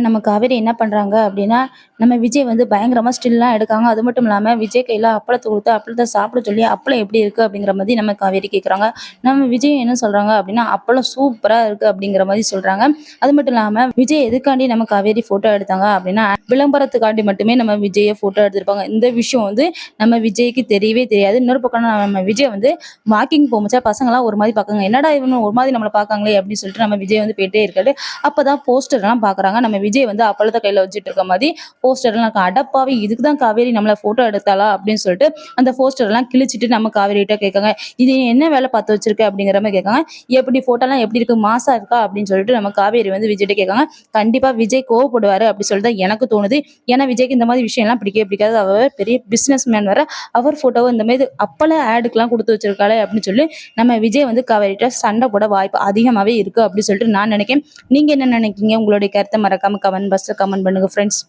நம்ம காவேரி என்ன பண்றாங்க அப்படின்னா, நம்ம விஜய் வந்து பயங்கரமா ஸ்டில்லாம் எடுக்காங்க. அது மட்டும் இல்லாம விஜய் கையில அப்பளத்த குடுத்து, அப்பளத்த சாப்பிட சொல்லி, "அப்பளம் எப்படி இருக்கு?" அப்படிங்கிற மாரி நம்ம காவேரி கேட்குறாங்க. நம்ம விஜய் என்ன சொல்றாங்க அப்படின்னா, "அப்பளம் சூப்பரா இருக்கு." அப்படிங்கிற மாரி சொல்றாங்க. அது மட்டும் இல்லாம விஜய் எதுக்காண்டி நம்ம காவேரி ஃபோட்டோ எடுத்தாங்க அப்படின்னா, விளம்பரத்துக்காண்டி மட்டுமே நம்ம விஜய ஃபோட்டோ எடுத்திருப்பாங்க. இந்த விஷயம் வந்து நம்ம விஜய்க்கு தெரியவே தெரியாது. இன்னொரு பக்கம் நம்ம விஜய் வந்து வாக்கிங் போகும்போது பசங்கலாம் ஒரு மாரி பார்க்காங்க. "என்னடா இவனு ஒரு மாரி நம்மள பார்க்காங்களே!" அப்படின்னு சொல்லிட்டு நம்ம விஜய் வந்து போயிட்டே இருக்காரு. அப்பதான் போஸ்டர்லாம் பார்க்குறாங்க. நம்ம விஜய் வந்து அப்பளத்த கையில வச்சுட்டு இருக்க மாதிரி போஸ்டர்லாம் இருக்கு. அடப்பாவி! இதுக்கு தான் காவேரி நம்மள ஃபோட்டோ எடுத்தாளா? அப்படின்னு சொல்லிட்டு அந்த போஸ்டர்லாம் கிழிச்சிட்டு நம்ம காவேரிட்ட கேட்காங்க. "இது நீ என்ன வேலை பார்த்து வச்சிருக்க?" அப்படிங்கிற மாரி கேட்காங்க. "எப்படி ஃபோட்டோலாம் எப்படி இருக்கு? மாஸா இருக்கா?" அப்படின்னு சொல்லிட்டு நம்ம காவேரி வந்து விஜய்ட்ட கேட்காங்க. கண்டிப்பா விஜய் கோவப்படுவாரு அப்படி சொல்லிட்டு தான் எனக்கு தோணுது. ஏன்னா விஜய்க்கு இந்த மாதிரி விஷயம்லாம் பிடிக்கவே பிடிக்காது. அவர் பெரிய பிசினஸ் மேன் வேற. அவர் ஃபோட்டோவ இந்த மாரி அப்பள ஆடுக்குலாம் குடுத்து வச்சிருக்காளே அப்படின்னு சொல்லி நம்ம விஜய் வந்து காவேரிட்ட சண்டை போட வாய்ப்பு அதிகமாவே இருக்கு அப்படி சொல்லிட்டு நான் நினைக்கிறேன். நீங்க என்ன நினைக்கிறீங்க? உங்களுடைய கருத்த மறக்காம கமெண்ட் பாக்ஸ்ல கமெண்ட் பண்ணுங்க ஃப்ரெண்ட்ஸ்.